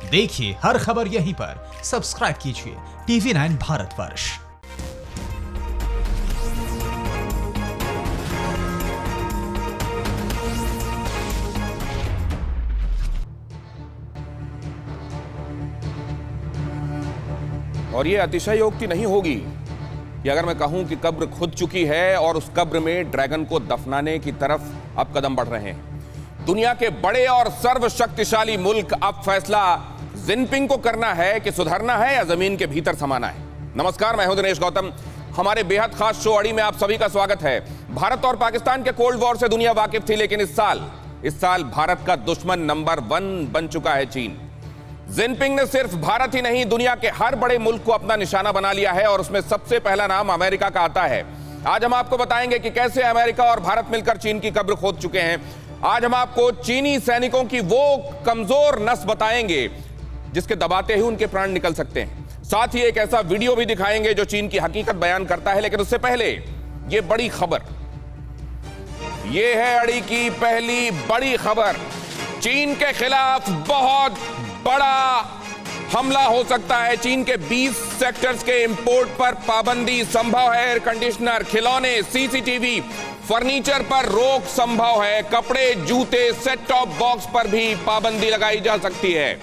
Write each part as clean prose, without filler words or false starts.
देखिए हर खबर यहीं पर। सब्सक्राइब कीजिए TV9 भारतवर्ष। और ये अतिशयोक्ति नहीं होगी कि अगर मैं कहूं कि कब्र खुद चुकी है और उस कब्र में ड्रैगन को दफनाने की तरफ अब कदम बढ़ रहे हैं। दुनिया के बड़े और सर्वशक्तिशाली मुल्क अब फैसला जिनपिंग को करना है कि सुधरना है या जमीन के भीतर समाना है। नमस्कार, मैं हूं दिनेश गौतम। हमारे बेहद खास शो अड़ी में आप सभी का स्वागत है। भारत और पाकिस्तान के कोल्ड वॉर से दुनिया वाकिफ थी, लेकिन इस साल भारत का दुश्मन नंबर 1 बन चुका है चीन। जिनपिंग ने सिर्फ भारत ही नहीं, दुनिया के हर बड़े मुल्क को अपना निशाना बना लिया है और उसमें सबसे पहला नाम अमेरिका का आता है। आज हम आपको बताएंगे कि कैसे अमेरिका और भारत मिलकर चीन की कब्र खोद चुके हैं। आज हम आपको चीनी सैनिकों की वो कमजोर नस बताएंगे जिसके दबाते ही उनके प्राण निकल सकते हैं। साथ ही एक ऐसा वीडियो भी दिखाएंगे जो चीन की हकीकत बयान करता है। लेकिन उससे पहले ये बड़ी खबर, ये है अड़ी की पहली बड़ी खबर। चीन के खिलाफ बहुत बड़ा हमला हो सकता है। चीन के 20 सेक्टर्स के इंपोर्ट पर पाबंदी संभव है। एयर कंडीशनर, खिलौने, सीसीटीवी, फर्नीचर पर रोक संभव है। कपड़े, जूते, सेट टॉप बॉक्स पर भी पाबंदी लगाई जा सकती है।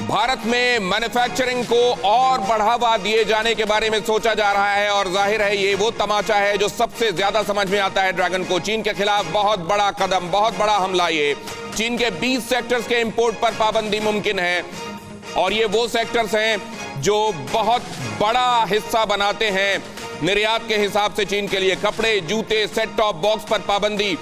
भारत में मैन्युफैक्चरिंग को और बढ़ावा दिए जाने के बारे में सोचा जा रहा है और जाहिर है ये वो तमाचा है जो सबसे ज्यादा समझ में आता है ड्रैगन को। चीन के खिलाफ बहुत बड़ा कदम, बहुत बड़ा हमला। ये चीन के 20 सेक्टर्स के इंपोर्ट पर पाबंदी मुमकिन है और ये वो सेक्टर्स हैं जो बहुत बड़ा हिस्सा बनाते हैं निर्यात के हिसाब से चीन के लिए। कपड़े, जूते, सेट टॉप बॉक्स पर पाबंदी।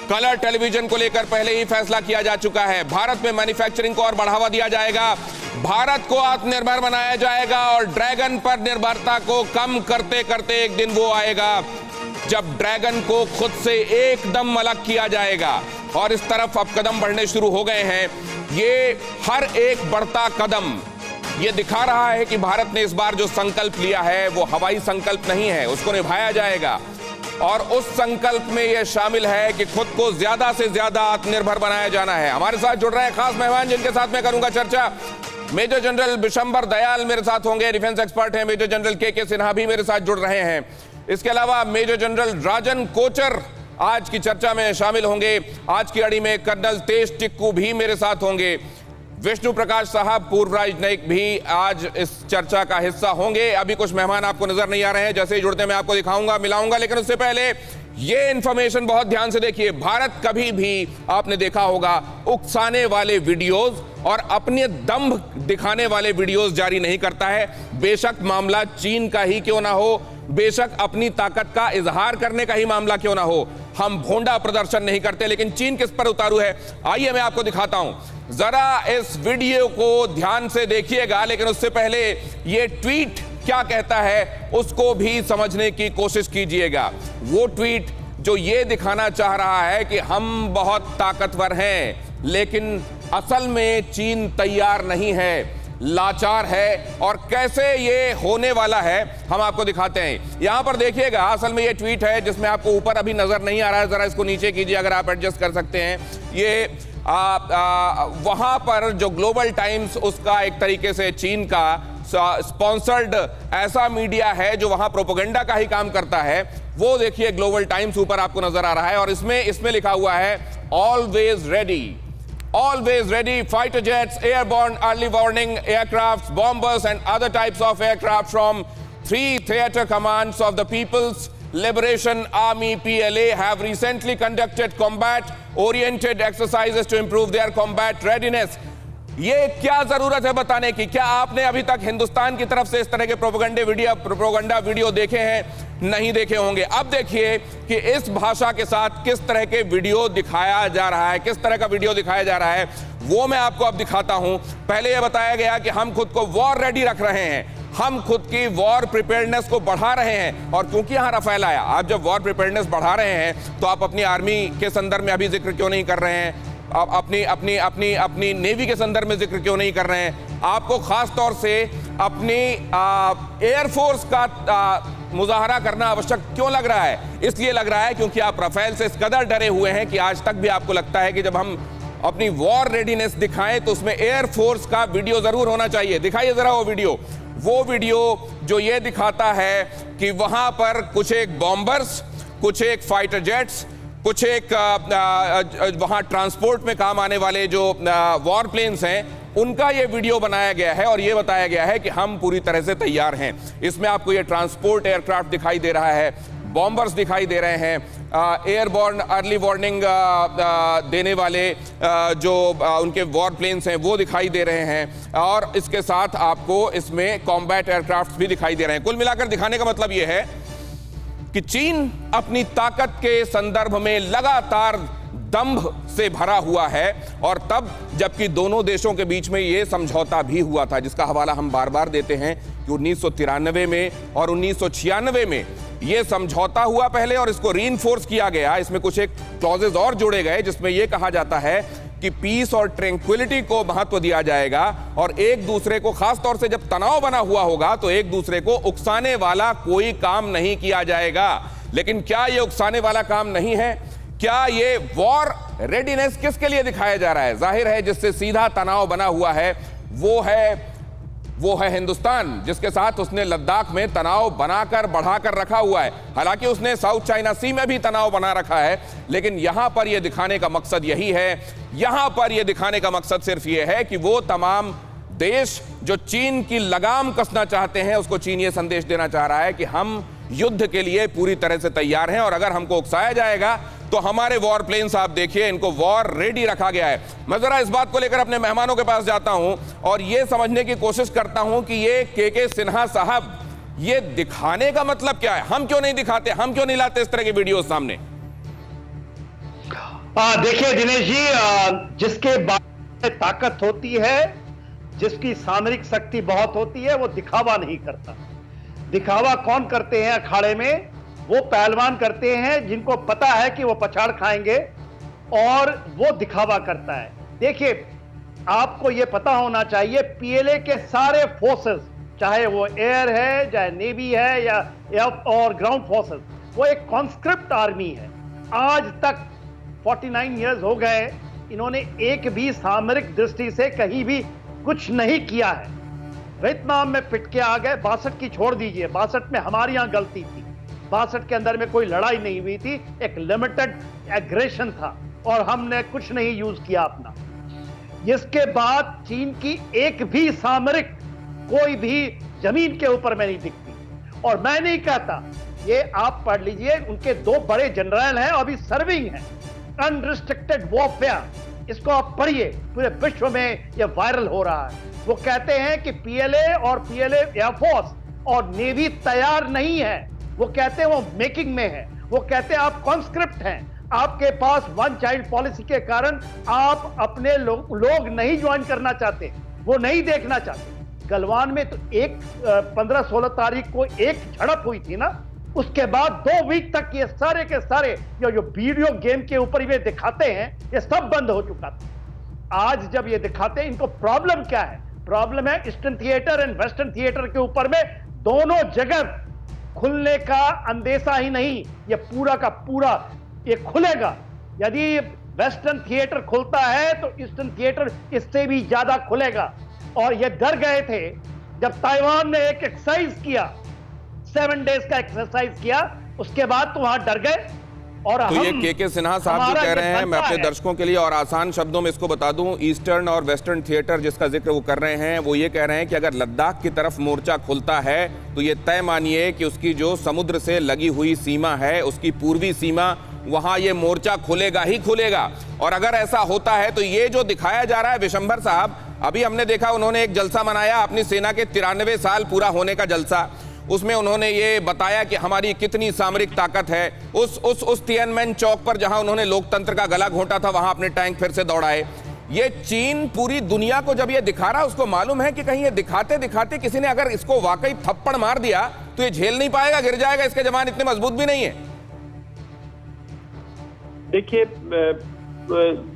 कलर टेलीविजन को लेकर पहले ही फैसला किया जा चुका है। भारत में मैन्युफैक्चरिंग को और बढ़ावा दिया जाएगा। भारत को आत्मनिर्भर बनाया जाएगा और ड्रैगन पर निर्भरता को कम करते करते एक दिन वो आएगा जब ड्रैगन को खुद से एकदम अलग किया जाएगा। और इस तरफ अब कदम बढ़ने शुरू हो गए हैं। ये हर एक बढ़ता कदम ये दिखा रहा है कि भारत ने इस बार जो संकल्प लिया है वो हवाई संकल्प नहीं है, उसको निभाया जाएगा। और उस संकल्प में यह शामिल है कि खुद को ज्यादा से ज्यादा आत्मनिर्भर बनाया जाना है। हमारे साथ जुड़ रहे हैं खास मेहमान जिनके साथ मैं करूंगा चर्चा। मेजर जनरल बिशंबर दयाल मेरे साथ होंगे, डिफेंस एक्सपर्ट हैं। मेजर जनरल के सिन्हा भी मेरे साथ जुड़ रहे हैं। इसके अलावा मेजर जनरल राजन कोचर आज की चर्चा में शामिल होंगे। आज की अड़ी में कर्नल तेज टिक्कू भी मेरे साथ होंगे। विष्णु प्रकाश साहब, पूर्व राजनयिक, भी आज इस चर्चा का हिस्सा होंगे। अभी कुछ मेहमान आपको नजर नहीं आ रहे हैं, जैसे ही जुड़ते मैं आपको दिखाऊंगा, मिलाऊंगा। लेकिन उससे पहले ये इंफॉर्मेशन बहुत ध्यान से देखिए। भारत कभी भी, आपने देखा होगा, उकसाने वाले वीडियोस और अपने दम दिखाने वाले वीडियोस जारी नहीं करता है। बेशक मामला चीन का ही क्यों ना हो, बेशक अपनी ताकत का इजहार करने का ही मामला क्यों ना हो, हम भोंडा प्रदर्शन नहीं करते। लेकिन चीन किस पर उतारू है, आइए मैं आपको दिखाता हूं। जरा इस वीडियो को ध्यान से देखिएगा। लेकिन उससे पहले ये ट्वीट क्या कहता है उसको भी समझने की कोशिश कीजिएगा। वो ट्वीट जो ये दिखाना चाह रहा है कि हम बहुत ताकतवर हैं, लेकिन असल में चीन तैयार नहीं है, लाचार है। और कैसे ये होने वाला है हम आपको दिखाते हैं। यहां पर देखिएगा, असल में ये ट्वीट है जिसमें आपको ऊपर अभी नजर नहीं आ रहा है, जरा इसको नीचे कीजिए अगर आप एडजस्ट कर सकते हैं। ये वहां पर जो ग्लोबल टाइम्स, उसका एक तरीके से चीन का स्पॉन्सर्ड ऐसा मीडिया है जो वहां प्रोपेगेंडा का ही काम करता है। वो देखिए, ग्लोबल टाइम्स ऊपर आपको नजर आ रहा है और इसमें लिखा हुआ है always ready, always ready, fighter jets, airborne early warning aircrafts, bombers and other types of aircraft from 3 theater commands of the People's Liberation Army PLA have recently conducted combat oriented exercises to improve their combat readiness. ये क्या जरूरत है बताने की? क्या आपने अभी तक हिंदुस्तान की तरफ से इस तरह के प्रोपेगेंडा वीडियो देखे हैं? नहीं देखे होंगे। अब देखिए कि इस भाषा के साथ किस तरह के वीडियो दिखाया जा रहा है, किस तरह का वीडियो दिखाया जा रहा है, वो मैं आपको अब दिखाता हूं। पहले यह बताया गया कि हम खुद को वॉर रेडी रख रहे हैं, हम खुद की वॉर प्रिपेयर्डनेस को बढ़ा रहे हैं। और क्योंकि यहां रफेल आया, आप जब वॉर प्रिपेयर्डनेस बढ़ा रहे हैं तो आप अपनी आर्मी के संदर्भ में अभी जिक्र क्यों नहीं कर रहे हैं? आप अपनी नेवी के संदर्भ में जिक्र क्यों नहीं कर रहे हैं? आपको खास तौर से अपनी एयरफोर्स का मुजाहरा करना आवश्यक क्यों लग रहा है? इसलिए लग रहा है क्योंकि आप राफेल से इस कदर डरे हुए हैं कि आज तक भी आपको लगता है कि जब हम अपनी वॉर रेडीनेस दिखाएं तो उसमें एयरफोर्स का वीडियो जरूर होना चाहिए। दिखाइए जरा वो वीडियो जो ये दिखाता है कि वहां पर कुछ एक बॉम्बर्स, कुछ एक फाइटर जेट्स, कुछ एक वहां ट्रांसपोर्ट में काम आने वाले जो वॉर प्लेन्स हैं, उनका ये वीडियो बनाया गया है और ये बताया गया है कि हम पूरी तरह से तैयार हैं। इसमें आपको ये ट्रांसपोर्ट एयरक्राफ्ट दिखाई दे रहा है, बॉम्बर्स दिखाई दे रहे हैं, एयरबॉर्न अर्ली वार्निंग देने वाले जो उनके वॉर प्लेन्स हैं वो दिखाई दे रहे हैं, और इसके साथ आपको इसमें कॉम्बैट एयरक्राफ्ट भी दिखाई दे रहे हैं। कुल मिलाकर दिखाने का मतलब ये है कि चीन अपनी ताकत के संदर्भ में लगातार दंभ से भरा हुआ है, और तब जबकि दोनों देशों के बीच में यह समझौता भी हुआ था, जिसका हवाला हम बार बार देते हैं कि 1993 में और 1996 में यह समझौता हुआ पहले, और इसको रीइंफोर्स किया गया। इसमें कुछ एक क्लॉजेस और जोड़े गए जिसमें यह कहा जाता है कि पीस और ट्रैंक्विलिटी को महत्व दिया जाएगा, और एक दूसरे को, खास तौर से जब तनाव बना हुआ होगा तो एक दूसरे को उकसाने वाला कोई काम नहीं किया जाएगा। लेकिन क्या यह उकसाने वाला काम नहीं है? क्या ये वॉर रेडीनेस किसके लिए दिखाया जा रहा है? जाहिर है जिससे सीधा तनाव बना हुआ है वो है हिंदुस्तान, जिसके साथ उसने लद्दाख में तनाव बनाकर बढ़ाकर रखा हुआ है। हालांकि उसने साउथ चाइना सी में भी तनाव बना रखा है, लेकिन यहां पर यह दिखाने का मकसद यही है, यहां पर यह दिखाने का मकसद सिर्फ यह है कि वो तमाम देश जो चीन की लगाम कसना चाहते हैं, उसको चीन ये संदेश देना चाह रहा है कि हम युद्ध के लिए पूरी तरह से तैयार हैं, और अगर हमको उकसाया जाएगा तो हमारे वॉर प्लेन्स आप देखिए, इनको वॉर रेडी रखा गया है। मैं जरा इस बात को लेकर अपने मेहमानों के पास जाता हूं और यह समझने की कोशिश करता हूं कि ये के सिन्हा साहब, ये दिखाने का मतलब क्या है? हम क्यों नहीं दिखाते, हम क्यों नहीं लाते इस तरह की वीडियो सामने? देखिए दिनेश जी, जिसके बाद में ताकत होती है, जिसकी सामरिक शक्ति बहुत होती है, वो दिखावा नहीं करता। दिखावा कौन करते हैं अखाड़े में? वो पहलवान करते हैं जिनको पता है कि वो पछाड़ खाएंगे, और वो दिखावा करता है। देखिए, आपको ये पता होना चाहिए, पीएलए के सारे फोर्सेस, चाहे वो एयर है, चाहे नेवी है या और ग्राउंड फोर्सेस, वो एक कॉन्स्क्रिप्ट आर्मी है। आज तक 49 इयर्स हो गए, इन्होंने एक भी सामरिक दृष्टि से कहीं भी कुछ नहीं किया है। वियतनाम में पिट के आ गए, 62 की छोड़ दीजिए, 62 में हमारी यहां गलती थी, 62 के अंदर में कोई लड़ाई नहीं हुई थी, एक लिमिटेड एग्रेशन था और हमने कुछ नहीं यूज किया अपना। इसके बाद चीन की एक भी सामरिक कोई भी जमीन के ऊपर में नहीं दिखती, और मैं नहीं कहता, ये आप पढ़ लीजिए, उनके 2 बड़े जनरल हैं अभी सर्विंग हैं, अनरिस्ट्रिक्टेड वॉरफेयर, इसको आप पढ़िए, पूरे विश्व में ये वायरल हो रहा है। वो कहते हैं कि पीएलए एयरफोर्स और नेवी तैयार नहीं है, वो कहते हैं वो मेकिंग में है, वो कहते हैं आप कॉन्स्क्रिप्ट हैं, आपके पास 1 चाइल्ड पॉलिसी के कारण आप अपने लोग नहीं ज्वाइन करना चाहते, वो नहीं देखना चाहते। गलवान में तो 15-16 तारीख को एक झड़प हुई थी ना, उसके बाद 2 वीक तक ये सारे के सारे जो वीडियो गेम के ऊपर ये दिखाते हैं, ये सब बंद हो चुका था। आज जब ये दिखाते हैं, इनको प्रॉब्लम क्या है? प्रॉब्लम है eastern theatre and western theatre के ऊपर में दोनों जगह खुलने का अंदेशा ही नहीं, ये पूरा का पूरा ये खुलेगा। यदि वेस्टर्न थिएटर खुलता है तो ईस्टर्न थिएटर इससे भी ज्यादा खुलेगा। और ये डर गए थे जब ताइवान ने एक एक्सरसाइज किया, 7 डेज का एक्सरसाइज किया, उसके बाद तो वहां डर गए। और तो ये के सिन्हा साहब जो कह रहे हैं, मैं अपने दर्शकों के लिए और आसान शब्दों में इसको बता दूं, ईस्टर्न और वेस्टर्न थिएटर जिसका जिक्र वो कर रहे हैं, वो ये कह रहे हैं कि अगर लद्दाख की तरफ मोर्चा खुलता है तो ये तय मानिए कि उसकी जो समुद्र से लगी हुई सीमा है, उसकी पूर्वी सीमा, वहां ये मोर्चा खुलेगा ही खुलेगा। और अगर ऐसा होता है तो ये जो दिखाया जा रहा है, विशंभर साहब, अभी हमने देखा उन्होंने एक जलसा मनाया, अपनी सेना के 93 साल पूरा होने का जलसा, उसमें उन्होंने ये बताया कि हमारी कितनी सामरिक ताकत है। उस तियानमेन चौक पर जहां उन्होंने लोकतंत्र का गला घोंटा था, वहां अपने टैंक फिर से दौड़ाए। ये चीन पूरी दुनिया को जब ये दिखा रहा है, उसको मालूम है कि कहीं ये दिखाते दिखाते किसी ने अगर इसको वाकई थप्पड़ मार दिया तो ये झेल नहीं पाएगा, गिर जाएगा, इसके जवान इतने मजबूत भी नहीं है। देखिए,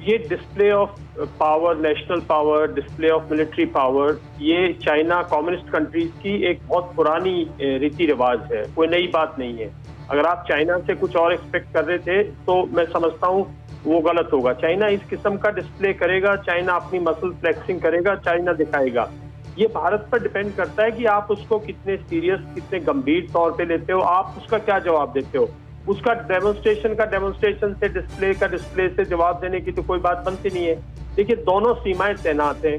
ये display of power, national power, display of military power, ये चाइना कम्युनिस्ट कंट्रीज की एक बहुत पुरानी रीति रिवाज है, कोई नई बात नहीं है। अगर आप चाइना से कुछ और एक्सपेक्ट कर रहे थे तो मैं समझता हूँ वो गलत होगा। चाइना इस किस्म का डिस्प्ले करेगा, चाइना अपनी मसल फ्लेक्सिंग करेगा, चाइना दिखाएगा। ये भारत पर डिपेंड करता है कि आप उसको कितने सीरियस, कितने गंभीर तौर पे लेते हो, आप उसका क्या जवाब देते हो। उसका डेमोन्स्ट्रेशन से, डिस्प्ले से जवाब देने की तो कोई बात बनती नहीं है। देखिए, दोनों सीमाएं तैनात हैं।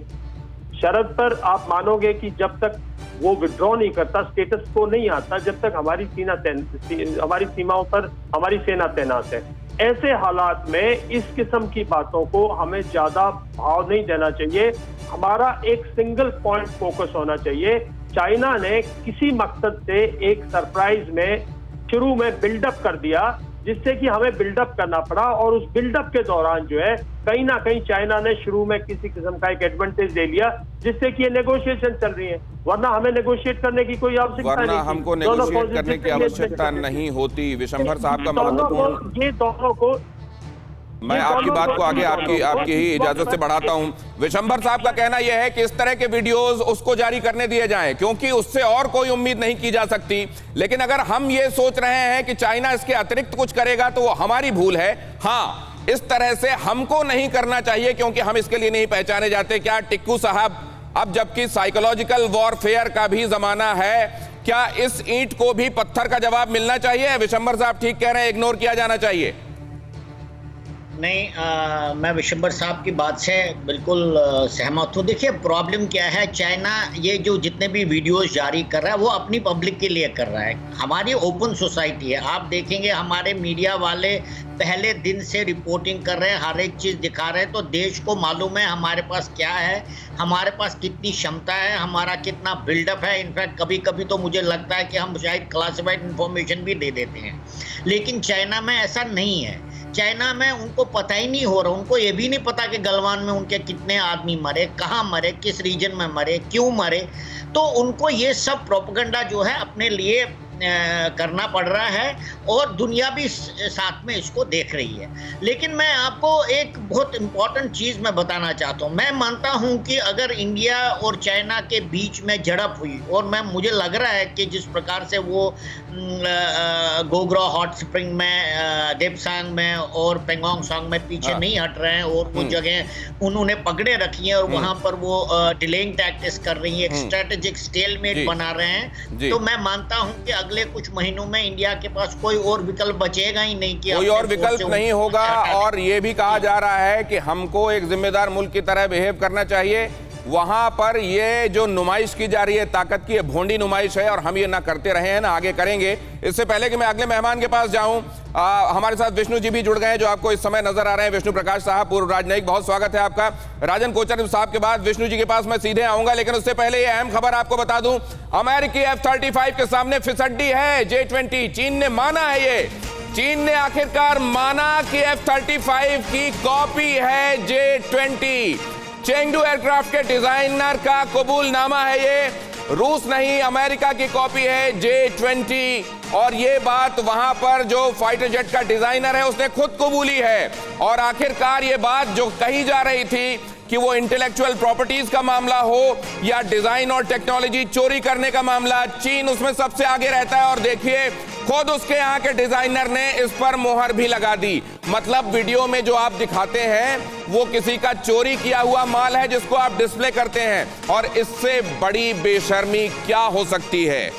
शरत पर आप मानोगे कि जब तक वो विड्रॉ नहीं करता, स्टेटस को नहीं आता, जब तक हमारी सीमाओं पर हमारी सेना तैनात है। ऐसे हालात में इस किस्म की बातों को हमें ज्यादा भाव नहीं देना चाहिए। हमारा एक सिंगल पॉइंट फोकस होना चाहिए। चाइना ने किसी मकसद से एक सरप्राइज में शुरू में बिल्डअप कर दिया, जिससे कि हमें बिल्डअप करना पड़ा, और उस बिल्डअप के दौरान जो है कहीं ना कहीं चाइना ने शुरू में किसी किस्म का एक एडवांटेज ले लिया, जिससे कि ये नेगोशिएशन चल रही है। वरना हमें नेगोशिएट करने की कोई आवश्यकता नहीं, वरना हमको नेगोशिएट करने की आवश्यकता नहीं होती। विशंभर साहब का महत्वपूर्ण, ये दोनों को, मैं आपकी बात को आगे आपकी ही इजाजत से बढ़ाता हूं। विशंभर साहब का कहना यह है कि इस तरह के वीडियोस उसको जारी करने दिए जाएं, क्योंकि उससे और कोई उम्मीद नहीं की जा सकती। लेकिन अगर हम ये सोच रहे हैं कि चाइना इसके अतिरिक्त कुछ करेगा तो वो हमारी भूल है। हाँ, इस तरह से हमको नहीं करना चाहिए, क्योंकि हम इसके लिए नहीं पहचाने जाते। क्या टिक्कू साहब, अब जबकि साइकोलॉजिकल वॉरफेयर का भी जमाना है, क्या इस ईंट को भी पत्थर का जवाब मिलना चाहिए? विशंभर साहब ठीक कह रहे हैं, इग्नोर किया जाना चाहिए? नहीं, मैं विशंभर साहब की बात से बिल्कुल सहमत हूँ। देखिए, प्रॉब्लम क्या है, चाइना ये जो जितने भी वीडियोस जारी कर रहा है वो अपनी पब्लिक के लिए कर रहा है। हमारी ओपन सोसाइटी है, आप देखेंगे हमारे मीडिया वाले पहले दिन से रिपोर्टिंग कर रहे हैं, हर एक चीज़ दिखा रहे हैं, तो देश को मालूम है हमारे पास क्या है, हमारे पास कितनी क्षमता है, हमारा कितना बिल्डअप है। इनफैक्ट कभी कभी तो मुझे लगता है कि हम शायद क्लासिफाइड इंफॉर्मेशन भी दे देते हैं। लेकिन चाइना में ऐसा नहीं है। चाइना में उनको पता ही नहीं हो रहा, उनको ये भी नहीं पता कि गलवान में उनके कितने आदमी मरे, कहाँ मरे, किस रीजन में मरे, क्यों मरे। तो उनको ये सब प्रोपेगेंडा जो है अपने लिए करना पड़ रहा है, और दुनिया भी साथ में इसको देख रही है। लेकिन मैं आपको एक बहुत इंपॉर्टेंट चीज़ मैं बताना चाहता हूँ। मैं मानता हूँ कि अगर इंडिया और चाइना के बीच में झड़प हुई, और मुझे लग रहा है कि जिस प्रकार से वो गोग्रा हॉट स्प्रिंग में, देपसांग में और पेंगोंग सॉन्ग में पीछे नहीं हट रहे हैं, और वो जगह उन्होंने पकड़े रखी हैं, और वहाँ पर वो डिलेइंग टैक्टिक्स कर रही है, एक स्ट्रेटेजिक स्टेलमेट बना रहे हैं। तो मैं मानता हूँ कि अगले कुछ महीनों में इंडिया के पास कोई और विकल्प बचेगा ही नहीं, कि कोई और विकल्प नहीं होगा। और ये भी कहा जा रहा है कि हमको एक जिम्मेदार मुल्क की तरह बिहेव करना चाहिए। वहां पर ये जो नुमाइश की जा रही है ताकत की, ये भोंडी नुमाइश है, और हम ये ना करते रहे हैं ना आगे करेंगे। इससे पहले कि मैं अगले मेहमान के पास जाऊं, हमारे साथ विष्णु जी भी जुड़ गए हैं, जो आपको इस समय नजर आ रहे हैं। विष्णु प्रकाश साहब, पूर्व राजनयिक, बहुत स्वागत है आपका। राजन कोचर साहब के बाद विष्णु जी के पास मैं सीधे आऊंगा, लेकिन उससे पहले ये अहम खबर आपको बता दूं, अमेरिकी F-35 के सामने फिसड्डी है J-20। चीन ने माना है, ये चीन ने आखिरकार माना कि F-35 की कॉपी है J-20। चेंगडू एयरक्राफ्ट के डिजाइनर का कबूलनामा है ये, रूस नहीं अमेरिका की कॉपी है J-20। और ये बात वहां पर जो फाइटर जेट का डिजाइनर है उसने खुद कबूली है। और आखिरकार ये बात जो कही जा रही थी कि वो इंटेलेक्चुअल प्रॉपर्टीज का मामला हो या डिजाइन और टेक्नोलॉजी चोरी करने का मामला, चीन उसमें सबसे आगे रहता है। और देखिए, खुद उसके यहाँ के डिजाइनर ने इस पर मोहर भी लगा दी। मतलब वीडियो में जो आप दिखाते हैं वो किसी का चोरी किया हुआ माल है जिसको आप डिस्प्ले करते हैं, और इससे बड़ी बेशर्मी क्या हो सकती है।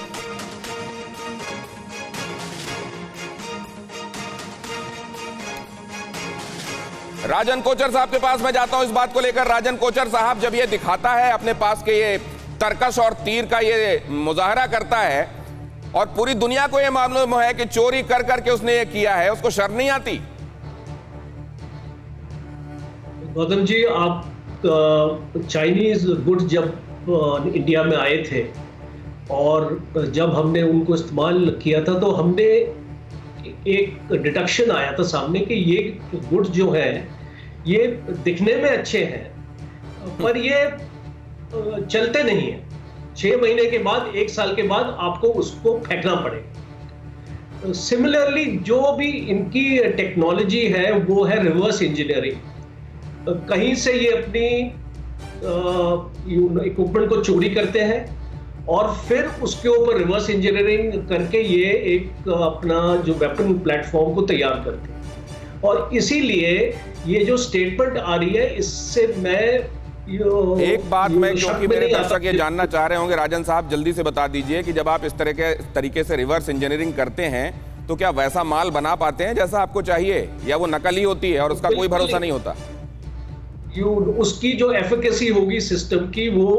राजन कोचर साहब के पास मैं जाता हूं इस बात को लेकर। राजन कोचर साहब, जब ये दिखाता है अपने पास के ये तरकश और तीर का ये मुजाहरा करता है, और पूरी दुनिया को ये मालूम है कि चोरी कर करके उसने ये किया है, उसको शर्म नहीं आती? गौतम जी, आप चाइनीज गुड्स जब इंडिया में आए थे और जब हमने उनको इस्तेमाल किया था, तो हमने एक डिडक्शन आया था सामने कि ये गुड्स जो है ये दिखने में अच्छे हैं पर ये चलते नहीं है। 6 महीने के बाद, 1 साल के बाद आपको उसको फेंकना पड़ेगा। सिमिलरली जो भी इनकी टेक्नोलॉजी है वो है रिवर्स इंजीनियरिंग। कहीं से ये अपनी इक्विपमेंट को चोरी करते हैं और फिर उसके ऊपर रिवर्स इंजीनियरिंग करके ये एक अपना जो वेपन प्लेटफॉर्म को तैयार करते हैं। और इसीलिए ये जो स्टेटमेंट आ रही है, इससे मैं एक बात मैं, क्योंकि मेरे दर्शक ये जानना चाह रहे होंगे, राजन साहब जल्दी से बता दीजिए कि जब आप इस तरह के तरीके से रिवर्स इंजीनियरिंग करते हैं तो क्या वैसा माल बना पाते हैं जैसा आपको चाहिए, या वो नकल ही होती है और उसका कोई भरोसा नहीं होता? उसकी जो एफिकेसी होगी सिस्टम की, वो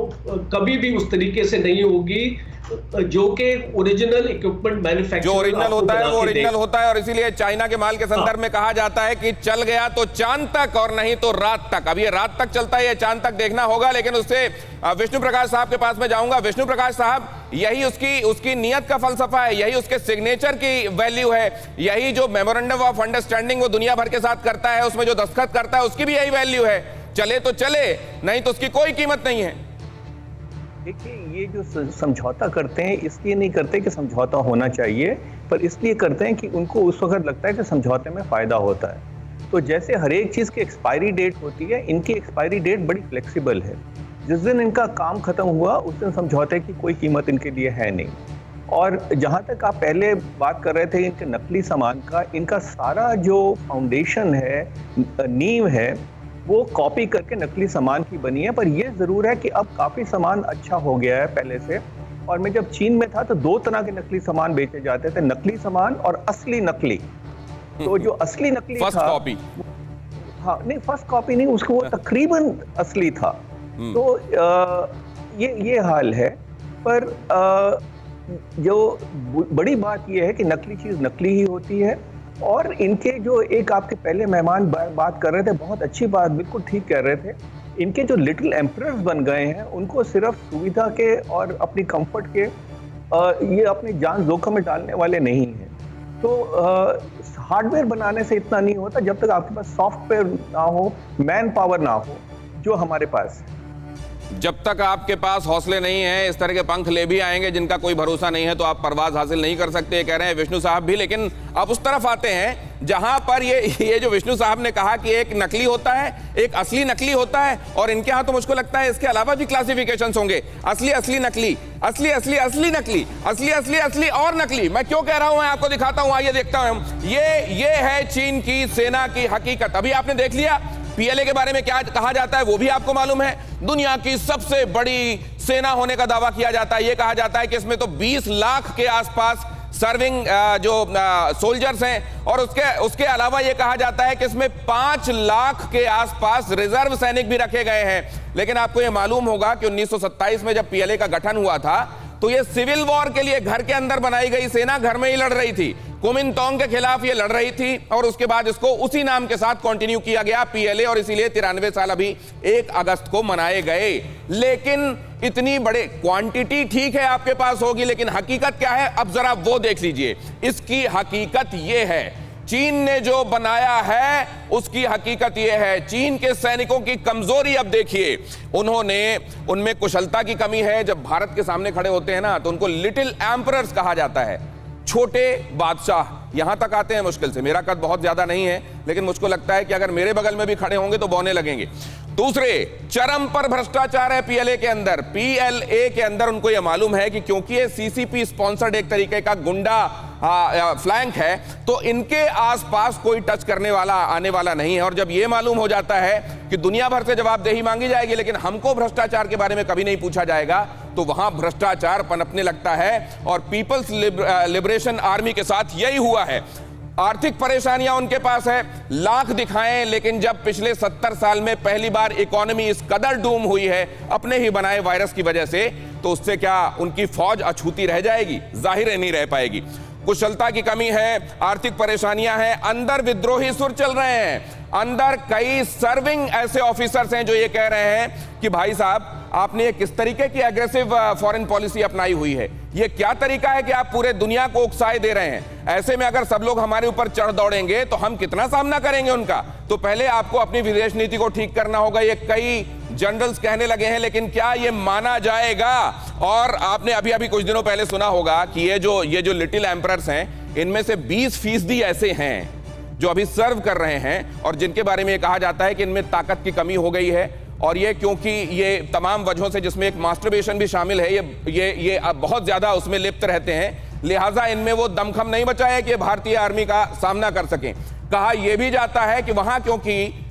कभी भी उस तरीके से नहीं होगी जो कि ओरिजिनल इक्विपमेंट मैन्युफैक्चरर जो ओरिजिनल होता है वो ओरिजिनल होता है। और इसीलिए चाइना के माल के संदर्भ में कहा जाता है कि चल गया तो चांद तक और नहीं तो रात तक। अब ये रात तक चलता है, ये चांद तक देखना होगा। लेकिन उससे विष्णु प्रकाश साहब के पास में जाऊंगा। विष्णु प्रकाश साहब, यही उसकी नियत का फलसफा है, यही उसके सिग्नेचर की वैल्यू है, यही जो मेमोरेंडम ऑफ अंडरस्टैंडिंग वो दुनिया भर के साथ करता है, उसमें जो दस्तखत करता है उसकी भी यही वैल्यू है। चले तो चले, नहीं तो उसकी कोई कीमत नहीं है। देखिए, ये जो समझौता करते हैं इसलिए नहीं करते कि समझौता होना चाहिए, पर इसलिए करते हैं कि उनको उस वक्त लगता है कि समझौते में फ़ायदा होता है। तो जैसे हर एक चीज़ की एक्सपायरी डेट होती है, इनकी एक्सपायरी डेट बड़ी फ्लेक्सिबल है। जिस दिन इनका काम ख़त्म हुआ उस दिन समझौते की कोई कीमत इनके लिए है नहीं। और जहाँ तक आप पहले बात कर रहे थे इनके नकली सामान का, इनका सारा जो फाउंडेशन है, नींव है, वो कॉपी करके नकली सामान की बनी है। पर ये ज़रूर है कि अब काफ़ी सामान अच्छा हो गया है पहले से। और मैं जब चीन में था तो 2 तरह के नकली सामान बेचे जाते थे, नकली सामान और असली नकली। तो जो असली नकली फर्स्ट था, कॉपी, हाँ नहीं फर्स्ट कॉपी नहीं, उसको वो तकरीबन असली था। तो ये हाल है। पर जो बड़ी बात ये है कि नकली चीज़ नकली ही होती है। और इनके जो एक आपके पहले मेहमान बात कर रहे थे, बहुत अच्छी बात, बिल्कुल ठीक कह रहे थे। इनके जो लिटिल एम्परर्स बन गए हैं, उनको सिर्फ सुविधा के और अपनी कंफर्ट के, ये अपनी जान जोखिम में डालने वाले नहीं हैं। तो हार्डवेयर बनाने से इतना नहीं होता जब तक आपके पास सॉफ्टवेयर ना हो, मैन पावर ना हो, जो हमारे पास है। जब तक आपके पास हौसले नहीं है, इस तरह के पंख ले भी आएंगे जिनका कोई भरोसा नहीं है, तो आप परवाज हासिल नहीं कर सकते, कह रहे हैं विष्णु साहब भी। लेकिन अब उस तरफ आते हैं जहां पर ये जो विष्णु साहब ने कहा कि एक नकली होता है, एक असली नकली होता है, और इनके यहां तो मुझको लगता है इसके अलावा भी क्लासिफिकेशंस होंगे। असली असली नकली, असली असली असली नकली, असली असली असली और नकली। मैं क्यों कह रहा हूं, मैं आपको दिखाता हूं, आइए देखता हूं। ये है चीन की सेना की हकीकत। अभी आपने देख लिया पीएलए के बारे में क्या कहा जाता है, वो भी आपको मालूम है। दुनिया की सबसे बड़ी सेना होने का दावा किया जाता है। ये कहा जाता है कि इसमें तो 20 लाख के आसपास सर्विंग जो सोल्जर्स हैं, और उसके अलावा ये कहा जाता है कि इसमें 5 लाख के आसपास रिजर्व सैनिक भी रखे गए हैं। लेकिन आपको ये मालूम होगा कि 1927 में जब पीएलए का गठन हुआ था तो ये सिविल वॉर के लिए घर के अंदर बनाई गई सेना घर में ही लड़ रही थी। कुमिंतांग के खिलाफ ये लड़ रही थी, और उसके बाद इसको उसी नाम के साथ कंटिन्यू किया गया पीएलए, और इसीलिए 93 साल अभी 1 अगस्त को मनाए गए। लेकिन इतनी बड़े क्वांटिटी ठीक है आपके पास होगी, लेकिन हकीकत क्या है, अब जरा वो देख लीजिए। इसकी हकीकत ये है, चीन ने जो बनाया है उसकी हकीकत यह है। चीन के सैनिकों की कमजोरी अब देखिए, उनमें कुशलता की कमी है। जब भारत के सामने खड़े होते हैं ना, तो उनको लिटिल एम्परर्स कहा जाता है, छोटे बादशाह। यहां तक आते हैं मुश्किल से। मेरा कद बहुत ज्यादा नहीं है, लेकिन मुझको लगता है कि अगर मेरे बगल में भी खड़े होंगे तो बौने लगेंगे। दूसरे, चरम पर भ्रष्टाचार है पीएलए के अंदर। पीएलए के अंदर उनको यह मालूम है कि क्योंकि ये सीसीपी स्पॉन्सर्ड एक तरीके का गुंडा फ्लैंक है, तो इनके आसपास कोई टच करने वाला आने वाला नहीं है। और जब यह मालूम हो जाता है कि दुनिया भर से जवाबदेही मांगी जाएगी, लेकिन हमको भ्रष्टाचार के बारे में कभी नहीं पूछा जाएगा, तो वहां भ्रष्टाचार पनपने लगता है। और पीपल्स लिबरेशन आर्मी के साथ यही हुआ है। आर्थिक परेशानियां उनके पास है, लाख दिखाएं, लेकिन जब पिछले 70 साल में पहली बार इकोनॉमी इस कदर डूम हुई है अपने ही बनाए वायरस की वजह से, तो उससे क्या उनकी फौज अछूती रह जाएगी? जाहिर है नहीं रह पाएगी। कुशलता की कमी है, आर्थिक परेशानियां हैं, अंदर विद्रोही सुर चल रहे हैं। अंदर कई सर्विंग ऐसे ऑफिसर्स हैं जो ये कह रहे हैं कि भाई साहब, आपने ये किस तरीके की एग्रेसिव फॉरेन पॉलिसी अपनाई हुई है? ये क्या तरीका है कि आप पूरे दुनिया को उकसाए दे रहे हैं? ऐसे में अगर सब लोग हमारे ऊपर चढ़ दौड़ेंगे तो हम कितना सामना करेंगे उनका? तो पहले आपको अपनी विदेश नीति को ठीक करना होगा। ये कई जनरल्स कहने लगे हैं, लेकिन क्या ये माना जाएगा? और आपने अभी कुछ दिनों पहले सुना होगा कि ये जो लिटिल एम्परर्स हैं, इनमें से 20% ऐसे हैं जो अभी सर्व कर रहे हैं, और जिनके बारे में ये कहा जाता है कि इनमें ताकत की कमी हो गई है। और ये क्योंकि ये तमाम वजहों से, जिसमें एक मास्टरबेशन भी शामिल है, ये बहुत ज्यादा उसमें लिप्त रहते हैं, लिहाजा इनमें वो दमखम नहीं बचा है कि भारतीय आर्मी का सामना कर सकें। कहा यह भी जाता है कि वहां क्योंकि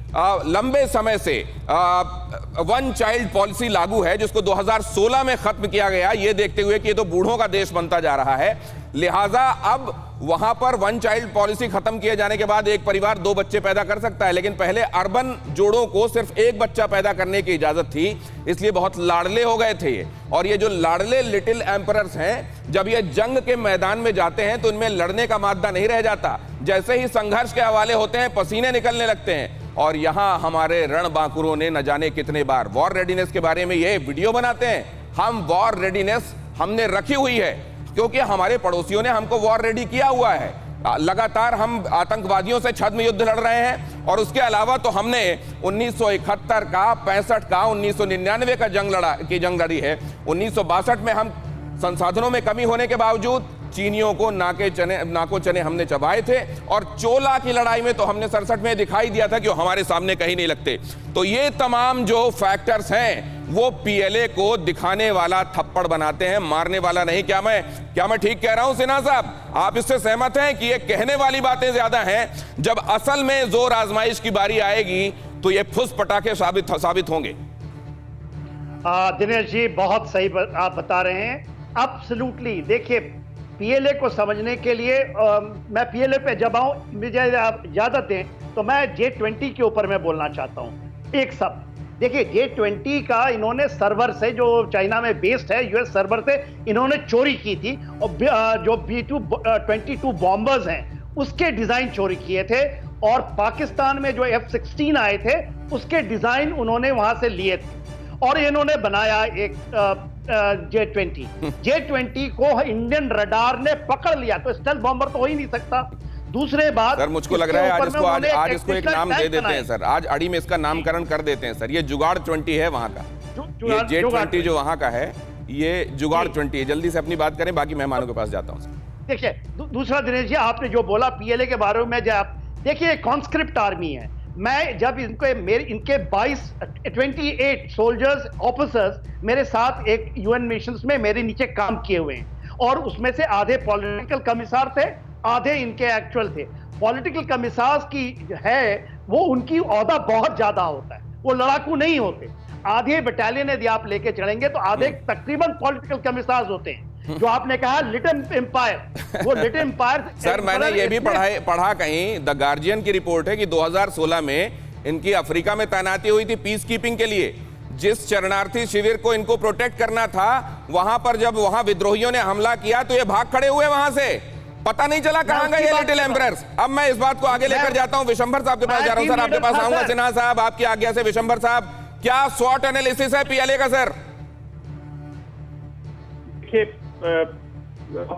लंबे समय से वन चाइल्ड पॉलिसी लागू है, जिसको 2016 में खत्म किया गया, ये देखते हुए कि ये तो बूढ़ों का देश बनता जा रहा है, लिहाजा अब वहां पर वन चाइल्ड पॉलिसी खत्म किए जाने के बाद एक परिवार 2 बच्चे पैदा कर सकता है, लेकिन पहले अर्बन जोड़ों को सिर्फ 1 बच्चा पैदा करने की इजाजत थी, इसलिए बहुत लाडले हो गए थे ये। और ये जो लाडले लिटिल एम्परर्स हैं, जब ये जंग के मैदान में जाते हैं तो इनमें लड़ने का मादा नहीं रह जाता, जैसे ही संघर्ष के हवाले होते हैं पसीने निकलने लगते हैं। और यहां हमारे रणबांकुरों ने न जाने कितने बार वॉर रेडीनेस के बारे में ये वीडियो बनाते हैं। हम वॉर रेडीनेस हमने रखी हुई है क्योंकि हमारे पड़ोसियों ने हमको वॉर रेडी किया हुआ है। लगातार हम आतंकवादियों से छद्म युद्ध लड़ रहे हैं, और उसके अलावा तो हमने 1971 का, 65 का, 1999 का जंग लड़ी है। 1962 में हम संसाधनों में कमी होने के बावजूद चीनियों को नाको चने हमने चबाए थे, और चोला की लड़ाई में तो हमने 67 में दिखाई दिया था कि वो हमारे सामने कहीं नहीं लगते। तो ये तमाम जो फैक्टर्स हैं वो पीएलए को दिखाने वाला थप्पड़ बनाते हैं, मारने वाला नहीं। क्या मैं ठीक कह रहा हूं सिन्हा साहब? आप इससे सहमत हैं कि ये कहने वाली बातें ज्यादा हैं, जब असल में जोर आजमाइश की बारी आएगी तो ये फुस पटाखे साबित होंगे? दिनेश जी बहुत सही आप बता रहे हैं। एब्सोल्युटली। देखिए, पीएलए को समझने के लिए मैं पीएलए पे जब आऊं, मुझे इजाजत दें तो मैं J20 के ऊपर मैं बोलना चाहता हूं एक सब। देखिए, J20 का इन्होंने सर्वर से, जो चाइना में बेस्ड है, यूएस सर्वर से इन्होंने चोरी की थी, और जो B-22 बॉम्बर्स हैं उसके डिजाइन चोरी किए थे, और पाकिस्तान में जो F-16 आए थे उसके डिजाइन उन्होंने वहां से लिए थे, और इन्होंने बनाया एक J20 को इंडियन रडार ने पकड़ लिया, तो स्टेल्थ बॉम्बर तो हो ही नहीं सकता। दूसरे बात सर, मुझको लग रहा है आज इसको एक नाम दे देते हैं सर, आज अड़ी में इसका नामकरण कर देते हैं सर। ये जुगाड़ 20 है वहां का, ये J20 जो वहां का है ये जुगाड़ 20 है। जल्दी से अपनी बात करें, बाकी मेहमानों के पास जाता हूं। देखिए, दूसरा दिनेश जी, आपने जो बोला पीएलए के बारे में, देखिए कॉन्स्क्रिप्ट आर्मी है। मैं जब इनके 28 सोल्जर्स ऑफिसर्स मेरे साथ एक यूएन मिशंस में मेरे नीचे काम किए हुए हैं, और उसमें से आधे पॉलिटिकल कमिश्नर थे, आधे इनके एक्चुअल थे। पॉलिटिकल कमिश्नर्स की है वो, उनकी ओहदा बहुत ज्यादा होता है, वो लड़ाकू नहीं होते। आधे बटालियन यदि आप लेके चलेंगे तो आधे तकरीबन पॉलिटिकल कमिश्नर्स होते हैं। जो आपने कहा लिटिल एम्पायर, वो लिटिल एम्पायर सर, मैंने ये भी पढ़ा कहीं, द गार्जियन की रिपोर्ट है कि 2016 में इनकी अफ्रीका में तैनाती हुई थी पीस कीपिंग के लिए। जिस शरणार्थी शिविर को इनको प्रोटेक्ट करना था, वहां पर जब वहां विद्रोहियों ने हमला किया तो ये भाग खड़े हुए वहां से, पता नहीं चला कहां गए ये लिटिल एम्परर्स। अब मैं इस बात को आगे लेकर जाता हूं, विशंभर साहब के पास जा रहा हूं। सर, आपके पास आऊंगा सिन्हा साहब, आपकी आज्ञा से। विशंभर साहब, क्या स्वॉट एनालिसिस है पीएलए का सर?